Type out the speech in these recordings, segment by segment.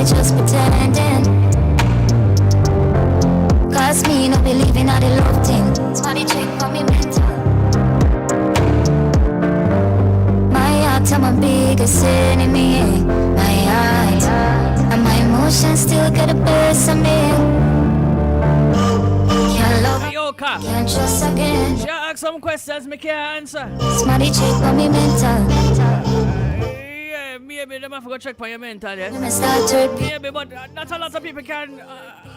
they just pretending. Cause me no believe in all the love thing. Somebody check for me mental. My heart, I'm my biggest enemy. My heart and my emotions still get a best of me. Can't love, can't trust again. She ask some questions me can't answer. Somebody check for me mental. Yeah, maybe them have to go check for your mental, yes? Maybe, but not a lot of people can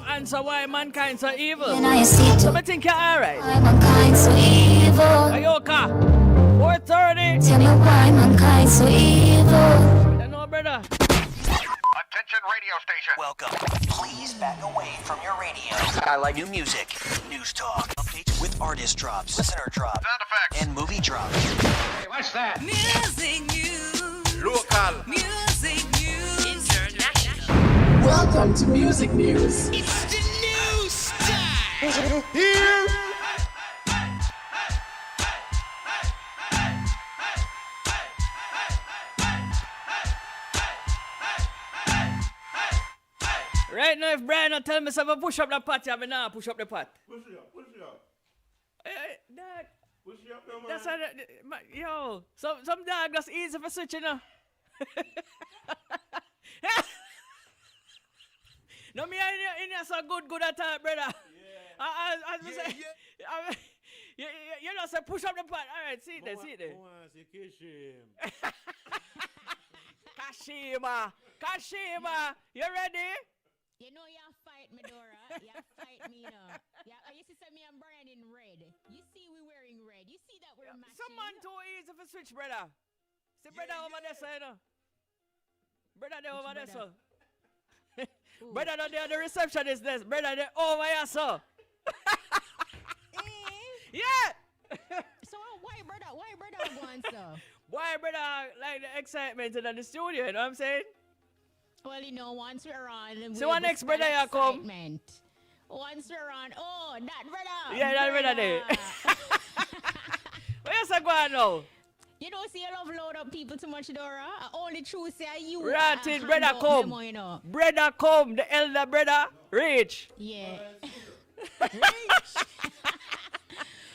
answer why mankind so evil. So I think you're alright. Why mankind so evil? Ayoka, 4:30. Tell me why mankind so evil? You know, brother. Attention radio station. Welcome. Please back away from your radio. I like new music, news talk, updates with artist drops, listener drops, Sound effects. and movie drops. Hey, what's that? Music news. Local. Music news. International. Welcome to Music News. It's the new style. Here. Right now, if Brian not tell me something, push up the pot, I mean, nah, push up the pot. Push it up. Dad, Push it up, man. that's how, yo, some dog that's easy for switching, you know. No, me in here so good at all, brother. Yeah. As we say, you know, say push up the pot. All right, see there. Kashima, you ready? You know you fight me, Dora. You fight me, you know. You see me and Brian in red. You see we wearing red. You see that we're matching. Someone too easy for switch, brother. See, brother over there, so, you know. Brother there over there, so. Brother down there, the receptionist there. Brother there over here, so. Yeah! So why brother going so? Why, brother, like the excitement in the studio, you know what I'm saying? Well, you know, once we're on, so what next brother you come? Once we're on, oh, that brother. Yeah, that brother there. Where's that going now? You don't see a love load up people too much, Dora. Only true say you. Right, brother come. Memo, you know. Brother come, the elder brother, Rich. Yeah.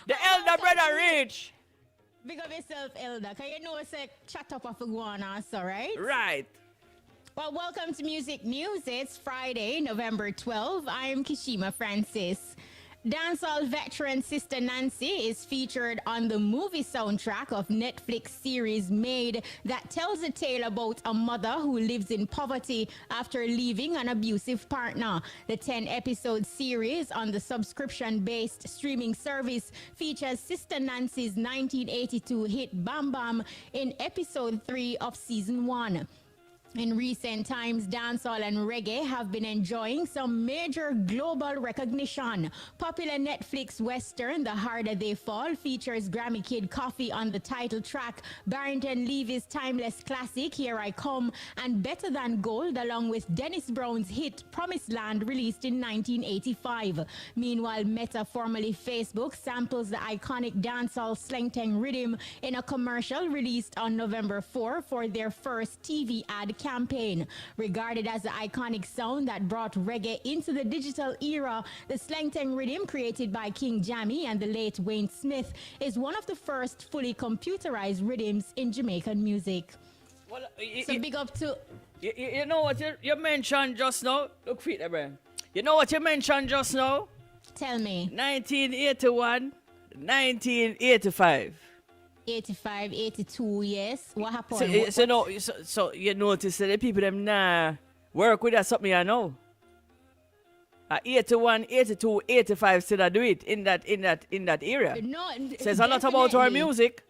The elder brother, Rich. Big up yourself, elder. Cause you know it's a chat up of a go on also, right? Right. Well, welcome to Music News. It's Friday, November 12th. I'm Kishima Francis. Dancehall veteran Sister Nancy is featured on the movie soundtrack of Netflix series Made that tells a tale about a mother who lives in poverty after leaving an abusive partner. The 10-episode series on the subscription-based streaming service features Sister Nancy's 1982 hit Bam Bam in episode 3 of season 1. In recent times, dancehall and reggae have been enjoying some major global recognition. Popular Netflix western The Harder They Fall features Grammy Kid Coffee on the title track, Barrington Levy's timeless classic Here I Come, and Better Than Gold along with Dennis Brown's hit Promised Land released in 1985. Meanwhile, Meta, formerly Facebook, samples the iconic dancehall slang tang rhythm in a commercial released on November 4 for their first TV ad campaign. Regarded as the iconic sound that brought reggae into the digital era, the slang tang rhythm created by King Jammy and the late Wayne Smith is one of the first fully computerized rhythms in Jamaican music. Well, so big up to... You know what you mentioned just now? Look for it, Brian. You know what you mentioned just now? Tell me. 1981, 1985. 85, 82, yes. What happened? So you notice that the people them nah work with that something I know. 81, 82, 85 still I do it in that area. No, says a lot about our music.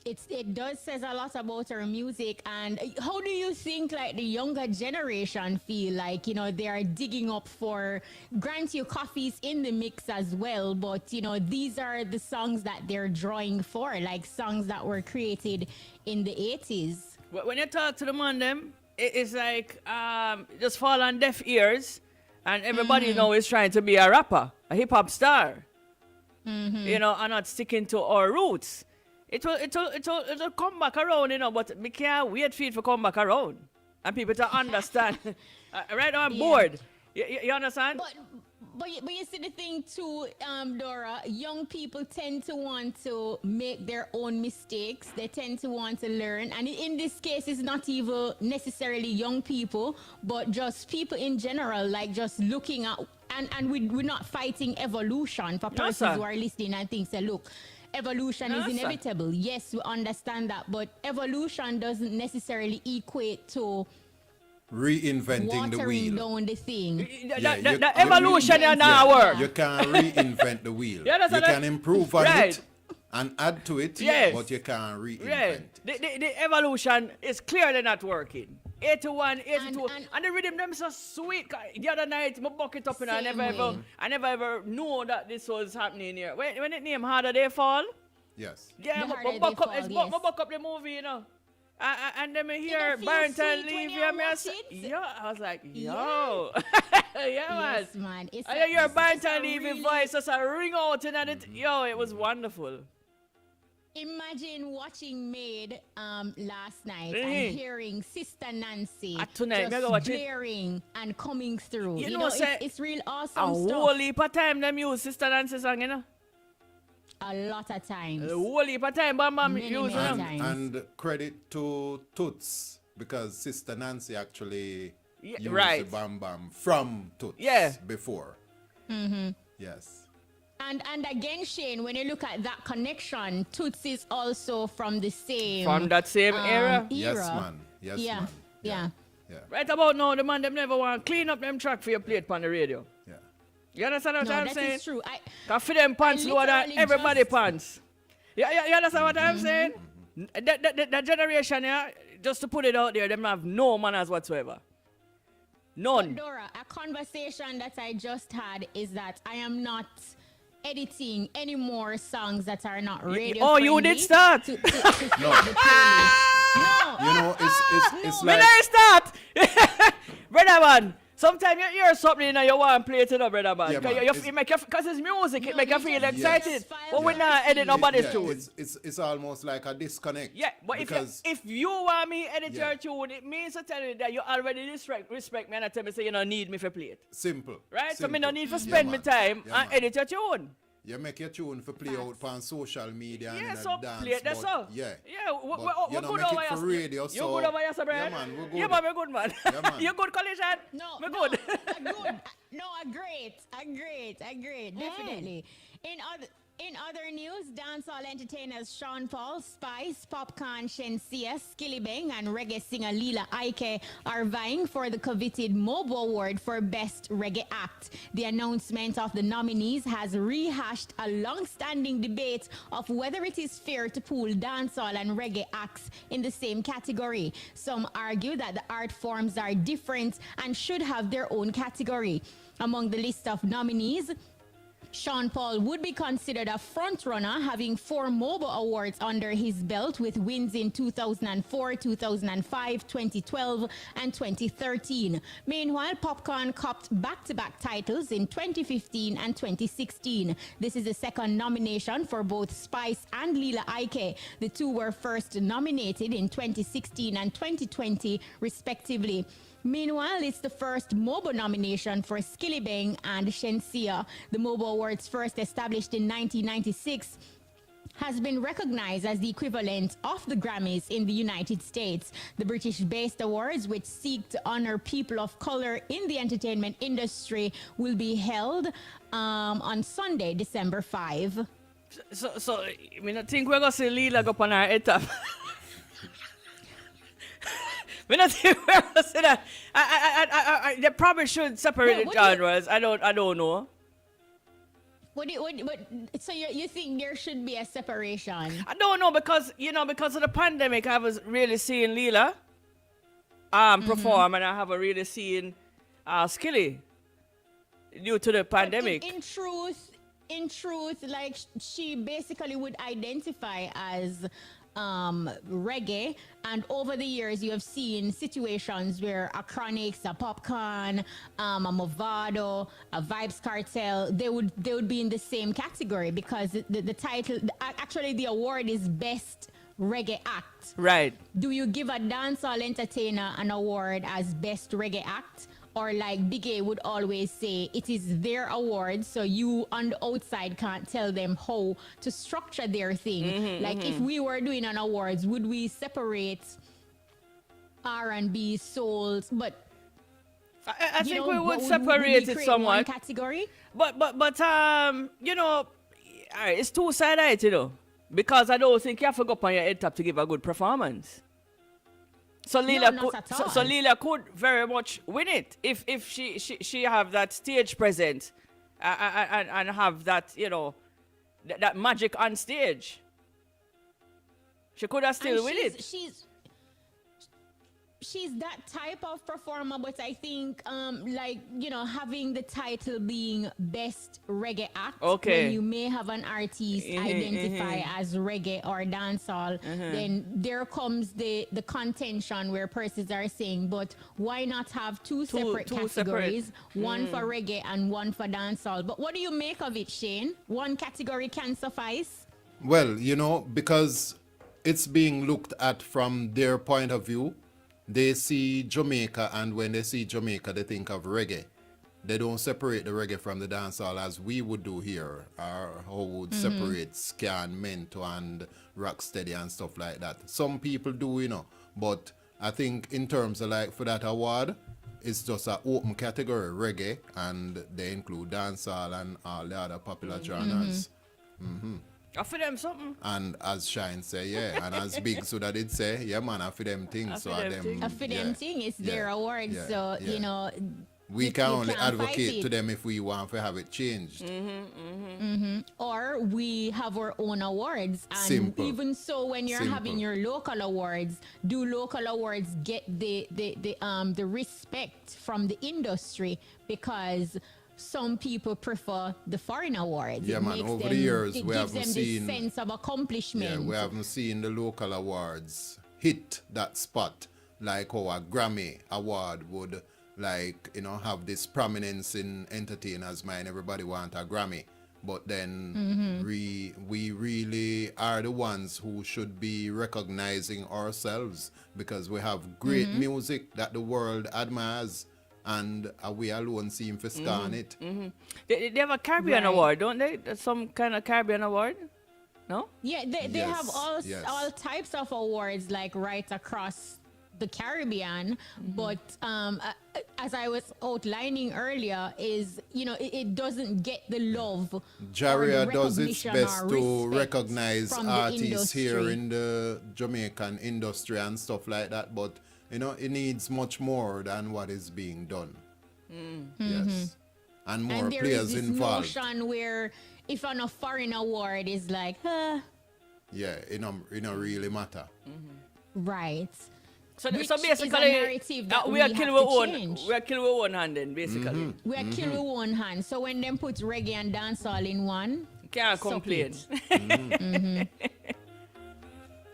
It does says a lot about our music. And how do you think like the younger generation feel like, you know, they are digging up for Grant You Coffees in the mix as well, but you know, these are the songs that they're drawing for, like songs that were created in the 80s. When you talk to the man them, it's like just fall on deaf ears, and everybody now is trying to be a rapper, a hip hop star. You know, and not sticking to our roots. It'll come back around, you know, but we can't wait for it to come back around. And people to understand Right now I'm Yeah. bored. You understand? But you see the thing too, Dora, young people tend to want to make their own mistakes. They tend to want to learn. And in this case, it's not even necessarily young people, but just people in general, like just looking at, and we're not fighting evolution for No, persons sir. who are listening and think, say, look, evolution No, is sir. inevitable. Yes, we understand that, but evolution doesn't necessarily equate to Reinventing the watering wheel. down the thing. The evolution is not work. You can't reinvent the wheel. You understand You that? can improve on Right. it and add to it, Yes. but you can't reinvent. Right. The evolution is clearly not working. 81, 82, And- and the rhythm them so sweet. The other night, I buck it up and I Same never ever knew that this was happening here. When it named Harder They Fall, Yes. yeah, The I Harder buck They up, it's Fall, buck, buck up the movie, you know. And then I hear it feel Barrington sweet when leave you here, watch it? yo, I was like, yo, yeah, man. Yes, man. It's I hear it's Barrington a leave really- voice just a ring out and it, yo, it was wonderful. Imagine watching Maid last night Mhm. and hearing Sister Nancy Tonight, me go just watch it. blaring and coming through. You You know, know, say, it's real A awesome whole stuff. heap of time them use Sister Nancy song, you know. A lot of times. A whole heap of time, Bam Bam Many, use many them. times. And credit to Toots, because Sister Nancy actually Yeah, used right. the Bam Bam from Toots Yeah. before. Yes. And again, Shane, when you look at that connection, Toots is also from the same From that same era. Yes, man. Yes, Yeah, man. yeah. Yeah. Right about now, the man them never want to clean up them track for your plate on the radio. Yeah. You understand what No, I'm that saying? is true. Cause for them pants lower than literally everybody just- pants. You understand what I'm saying? That generation, yeah, just to put it out there, them have no manners whatsoever. None. Dora, a conversation that I just had is that I am not editing any more songs that are not radio Oh, you did friendly start. to the playlist. No. You know, it's Me like never start. Brother man, sometimes you hear something and you want to play it, you know, brother man. Yeah, man. Because it's music, it No, make you you feel just- excited. Yes. But we Yeah. not edit nobody's yeah, tune. it's almost like a disconnect. Yeah, but because if you want me edit Yeah. your tune, it means to tell you that you already respect me and I tell me say you don't need me for play it. simple. Right? So me simple. no need to Yeah, spend my man. time Yeah, and man. edit your tune. You make your tune for play out on social media and Yeah, in so a dance. play it, that's but all. Yeah. Yeah, But we you good know, over make it here. for radio, You so- good over here, sir, Yeah, Brian? man, we're good. Yeah, man, we're good, man. Yeah, man. You good, collision? No, We're no, good. good. No, great, definitely. In other news, dancehall entertainers Sean Paul, Spice, Popcorn, Shensia, Skillibeng, and reggae singer Lila Ike are vying for the coveted MOBO Award for Best Reggae Act. The announcement of the nominees has rehashed a long-standing debate of whether it is fair to pool dancehall and reggae acts in the same category. Some argue that the art forms are different and should have their own category. Among the list of nominees, Sean Paul would be considered a frontrunner, having 4 MOBO awards under his belt with wins in 2004, 2005, 2012, and 2013. Meanwhile, Popcorn copped back-to-back titles in 2015 and 2016. This is the second nomination for both Spice and Lila Ike. The two were first nominated in 2016 and 2020, respectively. Meanwhile, it's the first MOBO nomination for Skillibeng and Shensia. The MOBO Awards, first established in 1996, has been recognized as the equivalent of the Grammys in the United States. The British-based awards, which seek to honor people of color in the entertainment industry, will be held on Sunday, December 5. So I mean, I think we're going to see Lila go up on our head top. I don't think we're going to see that. They probably should separate Yeah, the what do you- genres. I don't know. So you think there should be a separation? I don't know because of the pandemic, I haven't really seen Lila perform, and I haven't really seen Skilly due to the pandemic. In truth, like she basically would identify as reggae, and over the years you have seen situations where a Chronics, a Popcorn, a Movado, a Vibes Cartel, they would be in the same category because the title, actually the award is Best Reggae Act. Right. Do you give a dancehall entertainer an award as Best Reggae Act, or like Big A would always say, it is their awards, so you on the outside can't tell them how to structure their thing. Like if we were doing an awards, would we separate R&B, souls, but I you think know, we but would we separate it create somewhat. one category? But you know, it's two-sided, you know, because I don't think you have to go up on your head top to give a good performance. So Leela not could, at so all. Leela could very much win it if she have that stage presence and have that, you know, that magic on stage. She could have still And win it. She's that type of performer, but I think like, you know, having the title being best reggae act, Okay. when you may have an artist identify as reggae or dancehall, then there comes the contention where persons are saying, but why not have two separate two categories, one for reggae and one for dancehall? But what do you make of it, Shane? One category can suffice? Well, you know, because it's being looked at from their point of view. They see Jamaica, and when they see Jamaica, they think of reggae. They don't separate the reggae from the dancehall as we would do here, or how we would separate Scan, Mento, and Rocksteady and stuff like that. Some people do, you know, but I think in terms of like for that award, it's just an open category, reggae, and they include dancehall and all the other popular genres. Offer them something. And as Shine say, yeah, and as Big Suda did say, yeah, man, I for them things. So for them thing. A for them thing, it's their awards, yeah, so yeah. you know, We you can only can't fight advocate it. to them if we want to have it changed. Or we have our own awards, and Simple. even so, when you're having Simple. your local awards, do local awards get the respect from the industry? Because some people prefer the foreign awards. Yeah, It man, makes over them, the years, it we gives haven't them seen- this sense of accomplishment. Yeah, we haven't seen the local awards hit that spot like how a Grammy award would, like, you know, have this prominence in entertainers' mind. Everybody want a Grammy. But then we really are the ones who should be recognizing ourselves, because we have great music that the world admires, and we alone seem to scorn it. They have a Caribbean Right. award, don't they? Some kind of Caribbean award? No? Yeah, they Yes, have yes. all types of awards like right across the Caribbean, but as I was outlining earlier, is, you know, it doesn't get the love. or Jaria the does its recognition best or to respect recognize from the artists here industry. in the Jamaican industry and stuff like that, but you know, it needs much more than what is being done. Yes, and more And there players is this involved. notion where if on a foreign award is like, Yeah, it don't really matter. right. So Which so is a basically, narrative that we are we killing have our to own. change. We are killing our own hand then, basically. We are killing with one hand. So when them put reggae and dancehall in one, Can't suck complain. it.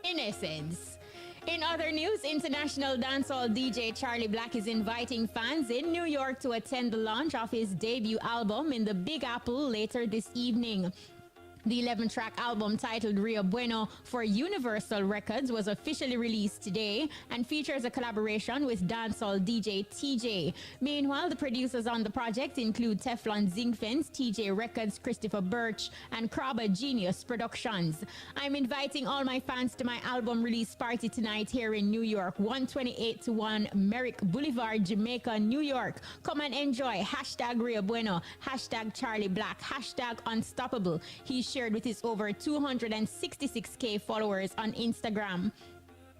In essence. In other news, international dancehall DJ Charlie Black is inviting fans in New York to attend the launch of his debut album in the Big Apple later this evening. The 11-track album titled Rio Bueno for Universal Records was officially released today and features a collaboration with dancehall DJ TJ. Meanwhile, the producers on the project include Teflon Zingfens, TJ Records, Christopher Birch, and Krabba Genius Productions. I'm inviting all my fans to my album release party tonight here in New York, 128-1 Merrick Boulevard, Jamaica, New York. Come and enjoy. Hashtag Rio Bueno, hashtag Charlie Black, hashtag Unstoppable. He shared with his over 266k followers on Instagram.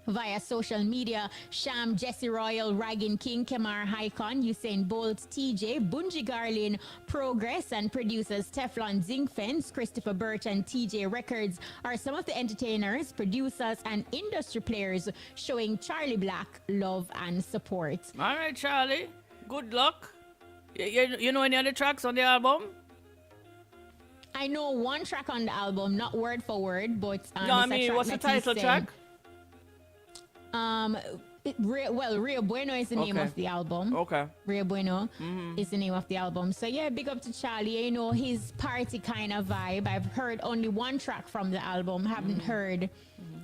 Via social media, Sham, Jesse Royal, Raggin King, Kemar Haikon, Usain Bolt, TJ, Bunji Garlin, Progress, and producers Teflon Zingfens, Christopher Birch, and TJ Records are some of the entertainers, producers, and industry players showing Charlie Black love and support. All right, Charlie. Good luck. You know any other tracks on the album? I know one track on the album, not word for word, but No, I it's a mean, track what's the that he title said- track? Rio Bueno is the name Okay. of the album. Okay. Rio Bueno is the name of the album. So yeah, big up to Charlie. You know, his party kind of vibe. I've heard only one track from the album. Haven't heard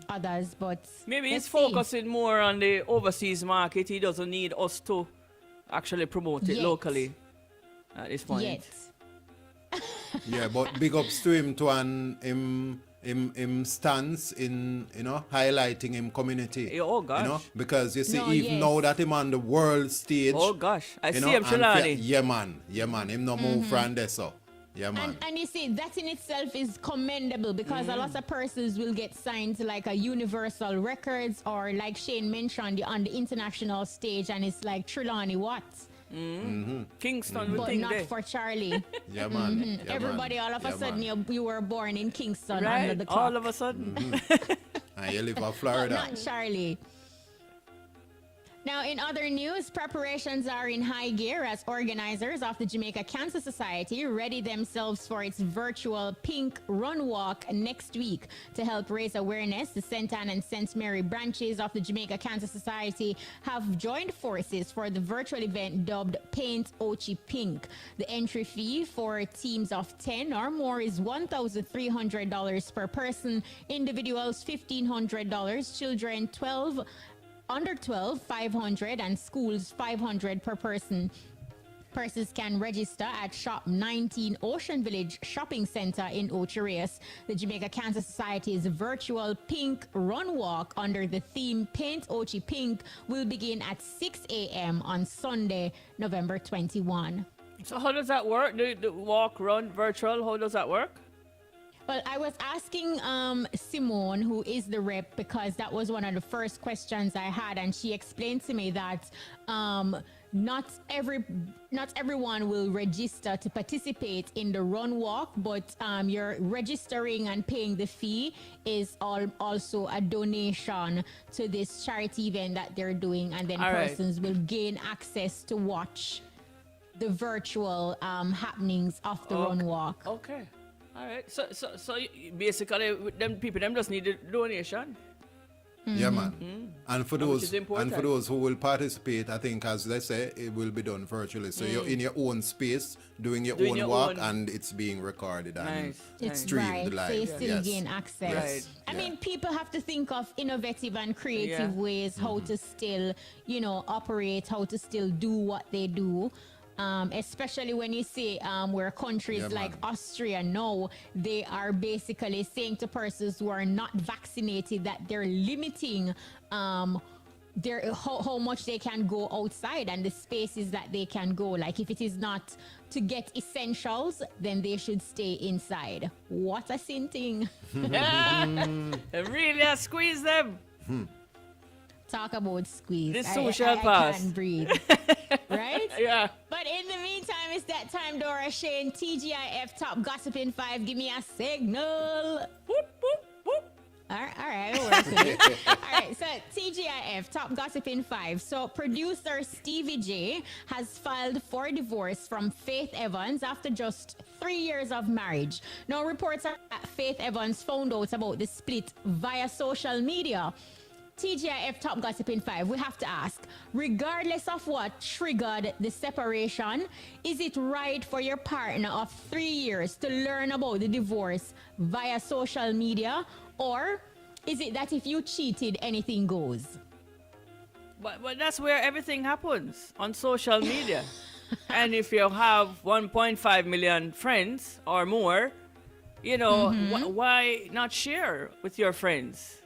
others, but Maybe let's he's see. focusing more on the overseas market. He doesn't need us to actually promote it Yet. locally at this point. Yet. Yeah, but big ups to him to him stance in highlighting him community. Yeah, oh gosh. Because you see, No, even yes. now that him on the world stage. Oh gosh, I see him, and Shilani. yeah man, him no move from there, so. Yeah man. And you see, that in itself is commendable because a lot of persons will get signed to like a Universal Records or like Shane mentioned on the international stage, and it's like Trelawney Watts, Kingston, we but think not there. for Charlie. Yeah man. Yeah, Everybody, man. all of a Yeah, sudden, man. you were born in Kingston under Right, the clock. all of a sudden. And you live in But Florida. not Charlie. Now, in other news, preparations are in high gear as organizers of the Jamaica Cancer Society ready themselves for its virtual Pink Run Walk next week. To help raise awareness, the St. Anne and St. Mary branches of the Jamaica Cancer Society have joined forces for the virtual event dubbed Paint Ochi Pink. The entry fee for teams of 10 or more is $1,300 per person, individuals $1,500, children under 12, 500, and schools 500 per person. Persons can register at Shop 19 Ocean Village Shopping Center in Ocho-Rios. The Jamaica Cancer Society's virtual Pink Run Walk under the theme Paint Ochi Pink will begin at 6 a.m. on Sunday, November 21. So how does that work? The walk, run, virtual, how does that work? Well, I was asking Simone, who is the rep, because that was one of the first questions I had, and she explained to me that not everyone will register to participate in the run walk, but you're registering and paying the fee is also a donation to this charity event that they're doing, and then All right. persons will gain access to watch the virtual happenings of the run walk. Okay. All right. So basically, them just need a donation. Yeah man. And for Which those is important. who will participate, I think as they say, it will be done virtually. So you're in your own space doing your Doing own your walk, own. and it's being recorded and Nice. It's streamed right, live. so you still Yes. gain access. Right. I Yeah. mean, people have to think of innovative and creative Yeah. ways how to still, operate, how to still do what they do. Especially when you see where countries Yeah, like man. Austria now, they are basically saying to persons who are not vaccinated that they're limiting how much they can go outside and the spaces that they can go. Like if it is not to get essentials, then they should stay inside. What a sin thing. They really are squeeze them. Talk about squeeze. This I- social I pass. can't breathe. Right? Yeah. But in the meantime, it's that time, Dora Shane, TGIF Top Gossiping 5. Give me a signal. Whoop, whoop, whoop. All right, it works. All right, so TGIF, Top Gossiping 5. So producer Stevie J has filed for divorce from Faith Evans after just 3 years of marriage. Now, reports are that Faith Evans found out about the split via social media. TGIF Top Gossiping 5, we have to ask, regardless of what triggered the separation, is it right for your partner of 3 years to learn about the divorce via social media? Or is it that if you cheated, anything goes? But that's where everything happens, on social media. And if you have 1.5 million friends or more, why not share with your friends?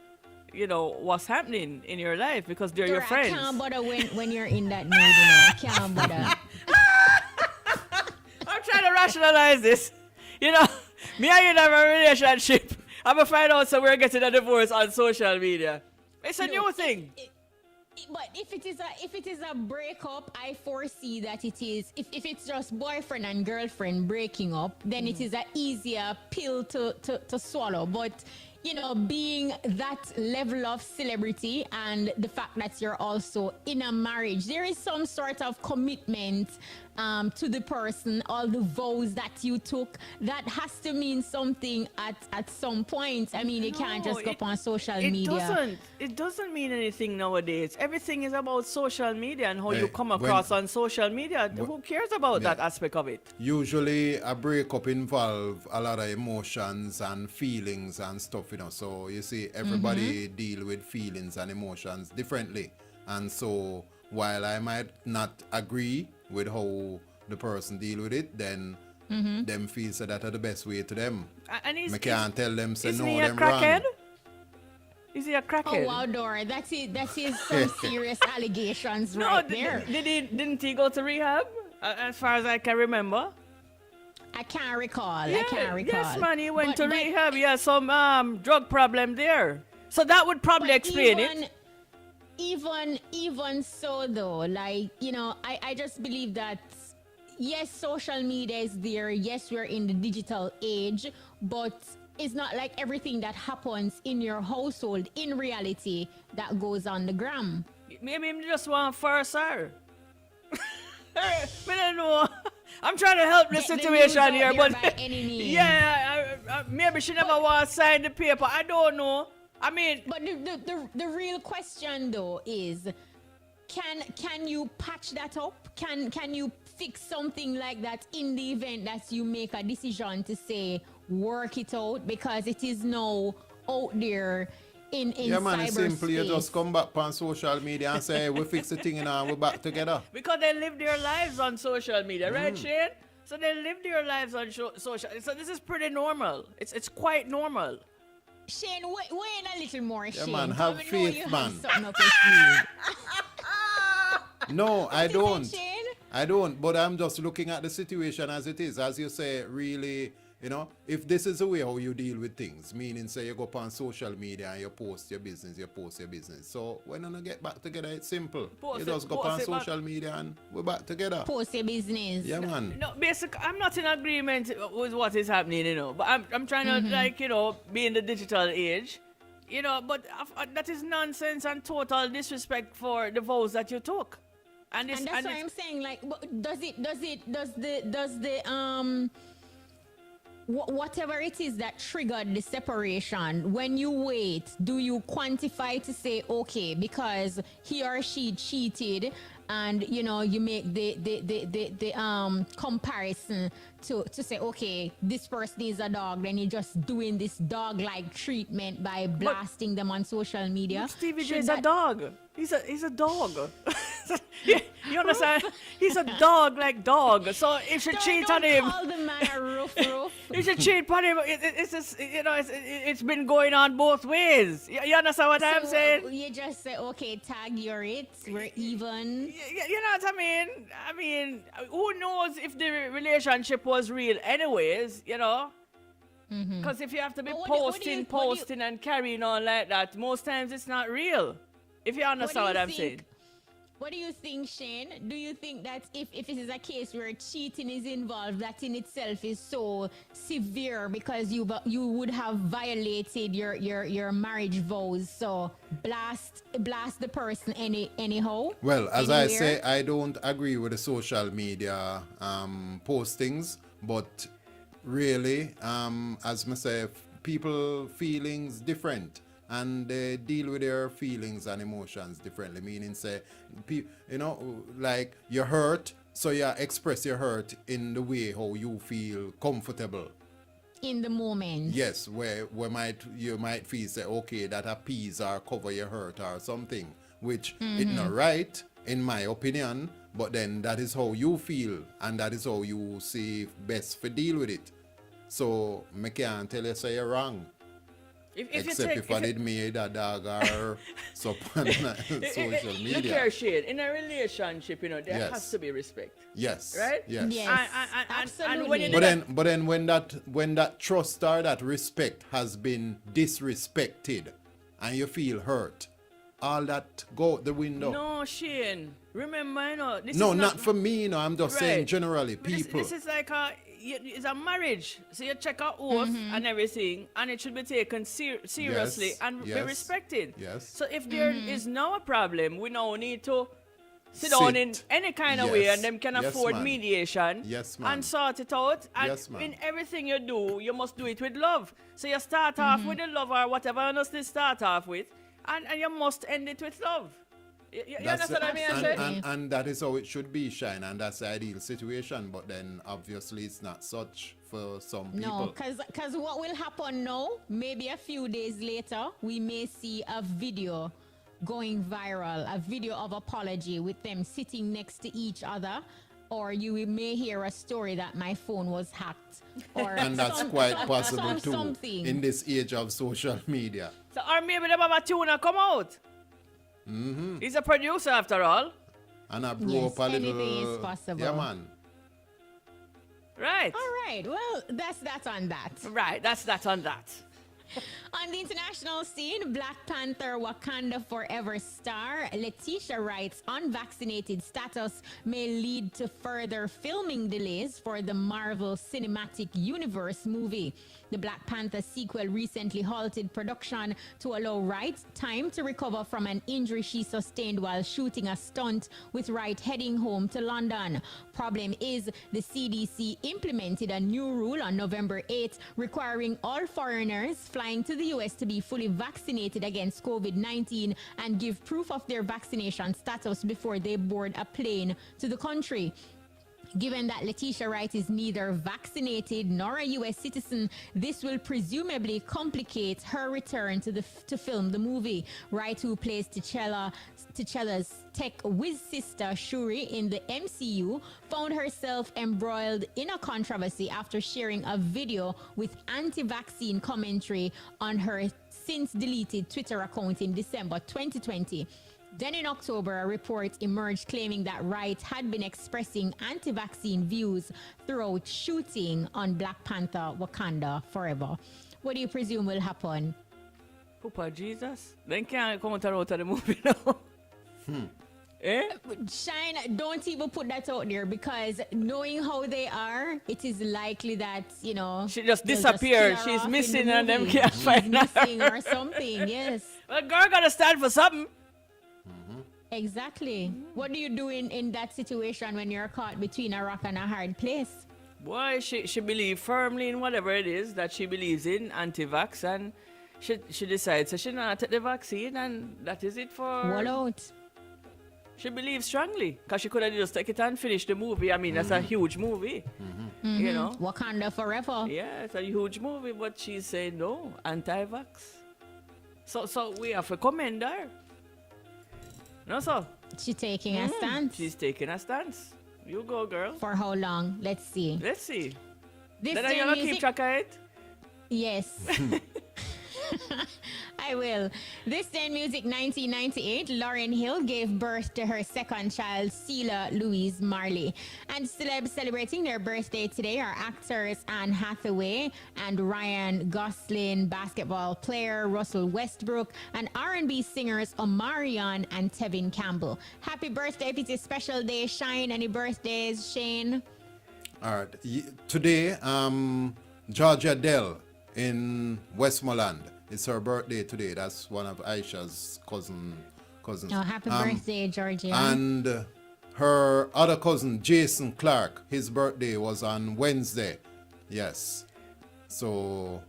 What's happening in your life, because they're your Dora, friends. I can't bother when you're in that mood, I can't bother. I'm trying to rationalize this. Me and you have a relationship. I'm going to find out, so we're getting a divorce on social media. It's a new thing. But if it is a breakup, I foresee that it is, if it's just boyfriend and girlfriend breaking up, then it is an easier pill to swallow. But being that level of celebrity and the fact that you're also in a marriage, there is some sort of commitment to the person, all the vows that you took, that has to mean something at some point. I mean, you can't just go up on social media. It doesn't mean anything nowadays. Everything is about social media and how you Hey, come across on social media. Who cares about that aspect of it? Usually a breakup involve a lot of emotions and feelings and stuff, so you see everybody deal with feelings and emotions differently, and so while I might not agree with how the person deal with it, then them feel so that are the best way to them. And I can't tell them say isn't no, he a them crackhead? wrong. Is he a crackhead? Oh wow, Dora, that is some serious allegations No, right there. didn't he go to rehab? As far as I can remember. I can't recall. I can't recall. Yes, man, he went But- to but- rehab. He has some drug problem there. So that would probably but explain it. Even so though, like, you know, I just believe that yes, social media is there. Yes, we're in the digital age, but it's not like everything that happens in your household in reality that goes on the gram. Maybe him just want first, sir. I don't know. I'm trying to help the Get the news situation out here, there but by any means. yeah, maybe she never want to sign the paper. I don't know. I mean, But the real question though is, can you patch that up? Can you fix something like that in the event that you make a decision to say work it out, because it is now out there in Yeah, man, it's simple. You cyberspace. just come back on social media and say, we fix the thing and we're back together. because they live their lives on social media, right, Shane? So they live their lives on social. So this is pretty normal. It's quite normal. Shane, wait a little more, Shane. man, 'cause have we know faith, you have man. something up your sleeve. No, I What is it, don't. Shane? I don't. But I'm just looking at the situation as it is. As you say, really, you know, if this is the way how you deal with things, meaning say you go up on social media and you post your business. So when you get back together, it's simple. You just go up on social media and we're back together. Post your business. Yeah, man. No, basically, I'm not in agreement with what is happening, you know. But I'm trying to, like, you know, be in the digital age, you know. But that is nonsense and total disrespect for the vows that you took. And And that's why I'm saying, like, does the whatever it is that triggered the separation, when you wait, do you quantify to say, okay, because he or she cheated, and you know, you make the comparison to say, okay, this person is a dog, then you're just doing this dog-like treatment by blasting them on social media. Stevie J Should is a that- dog. He's a dog. You understand? He's a dog like dog. So if you cheat on him, Call the man a roof. if you cheat on him, it's just, you know, it's been going on both ways. You understand what I'm saying? You just say, okay, tag, you're it. We're even. You know what I mean? I mean, who knows if the relationship was real anyways, you know? Because if you have to be But what do you- posting and carrying on like that, most times it's not real. If you understand what I'm saying. What do you think, Shane? Do you think that if it is a case where cheating is involved, that in itself is so severe because you would have violated your marriage vows? So blast the person anyhow. Well, as I anywhere? say, I don't agree with the social media postings, but really, as myself, people feelings different. And they deal with their feelings and emotions differently. Meaning, say, you know, like you're hurt, so you express your hurt in the way how you feel comfortable. In the moment. Yes, where you might feel say, okay, that appease or cover your hurt or something, which it's not right in my opinion. But then that is how you feel, and that is how you see best for deal with it. So I can't tell you say you're wrong. Except if I did made a dog or so on social Look media. here, Shane. In a relationship, you know, there Yes. has to be respect. Yes. Right? Yes. Yes. And when you Absolutely. But then when that trust or that respect has been disrespected and you feel hurt, all that go out the window. No, Shane. Remember, you know, this No, is not for me, you know. I'm just saying Right. generally, But this- people. This is like it's a marriage. So you check out oath and everything, and it should be taken seriously Yes, and be yes, respected. yes. So if there is now a problem, we now need to sit down in any kind of way, Yes. and them can Yes, afford ma'am. mediation Yes, ma'am. and sort it out. And Yes, ma'am. in everything you do, you must do it with love. So you start off with the love or whatever you must start off with, and you must end it with love. You That's understand what I mean? I say? and that is how it should be, Shine, and that's the ideal situation. But then obviously it's not such for some No, people. because what will happen now, maybe a few days later, we may see a video going viral, a video of apology with them sitting next to each other. Or you may hear a story that my phone was hacked. Or And that's quite possible too something. in this age of social media. So, or maybe them have a tune that come out. He's a producer after all. And I blew Yes, up a little. anything is possible. Yeah, man. Right. All right, well, that's that on that. Right, that's that on that. On the international scene, Black Panther Wakanda Forever star Letitia writes unvaccinated status may lead to further filming delays for the Marvel Cinematic Universe movie. The Black Panther sequel recently halted production to allow Wright time to recover from an injury she sustained while shooting a stunt, with Wright heading home to London. Problem is, the CDC implemented a new rule on November 8th requiring all foreigners flying to the US to be fully vaccinated against COVID-19 and give proof of their vaccination status before they board a plane to the country. Given that Letitia Wright is neither vaccinated nor a U.S. citizen, this will presumably complicate her return to film the movie. Wright, who plays T'Challa's tech whiz sister Shuri in the MCU, found herself embroiled in a controversy after sharing a video with anti-vaccine commentary on her since deleted Twitter account in December 2020. Then in October, a report emerged claiming that Wright had been expressing anti-vaccine views throughout shooting on Black Panther Wakanda Forever. What do you presume will happen? Papa Jesus. Then can't come out of the movie now. Eh? Shine, don't even put that out there, because knowing how they are, it is likely that, you know, She just they'll disappeared. kill her She's off in missing the and them movie. can't She's find her. missing or something, yes. Well, girl gotta stand for something. Exactly. What do you do in that situation when you're caught between a rock and a hard place? Boy, she believes firmly in whatever it is that she believes in, anti-vax, and she decides that she not take the vaccine, and that is it for Wall out. She believes strongly, because she could have just take it and finish the movie. I mean, that's a huge movie, you know. Wakanda Forever. Yeah, it's a huge movie, but she's saying no, anti-vax. So we have to commend her. No, so She's taking a stance. she's taking a stance. You go, girl. For how long? Let's see. Let's see. This Then day you gonna keep music- track of it? Yes. I will. This day in music 1998, Lauryn Hill gave birth to her second child, Celia Louise Marley. And celebs celebrating their birthday today are actors Anne Hathaway and Ryan Gosling, basketball player Russell Westbrook, and R&B singers Omarion and Tevin Campbell. Happy birthday, if it's a special day. Shine, any birthdays, Shane? All right. Today, Georgia Dell in Westmoreland. It's her birthday today. That's one of Aisha's cousins. Oh, happy birthday, Georgia. And her other cousin, Jason Clark, his birthday was on Wednesday. Yes. So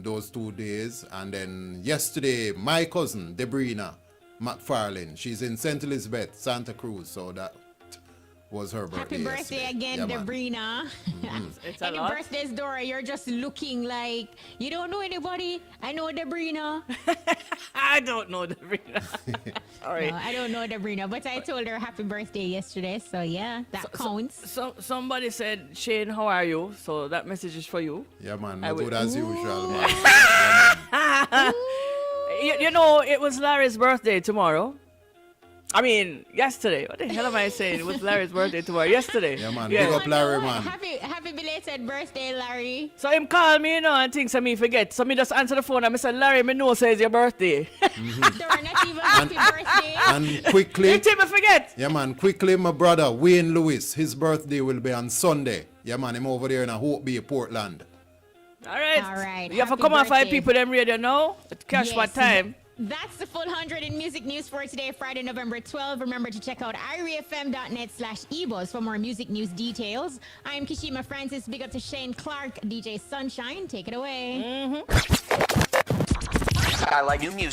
those 2 days. And then yesterday, my cousin, Debrina McFarlane, she's in St. Elizabeth, Santa Cruz. So that was her birthday. Happy birthday yesterday. again, Yeah, man. Debrina. It's a Happy lot. birthdays, Dora. You're just looking like you don't know anybody. I know Debrina. I don't know the Sorry. No, I don't know Debrina, but I told her happy birthday yesterday. So yeah, that counts. So somebody said, Shane, how are you? So that message is for you. Yeah, man. I No will- good as usual, man. Yeah, man. You know, it was Larry's birthday tomorrow. I mean, yesterday. What the hell am I saying? It was Larry's birthday tomorrow. Yesterday. Yeah, man. Yeah. Big up Larry, man. Happy belated birthday, Larry. So him call me, you know, and thinks of me forget. So me just answer the phone and I said, Larry, me know says your birthday. Dora, not even happy birthday. And quickly, You think me forget? yeah, man, quickly, my brother, Wayne Lewis, his birthday will be on Sunday. Yeah, man, him over there in a Hope Bay, Portland. All right. All right. You have to Happy come and find birthday. people them radio now. Catch what Yes. time. That's the full 100 in music news for today, Friday, November 12. Remember to check out iriafm.net/ebuzz for more music news details. I'm Kishima Francis. Big up to Shane Clark, DJ Sunshine. Take it away. I like new music.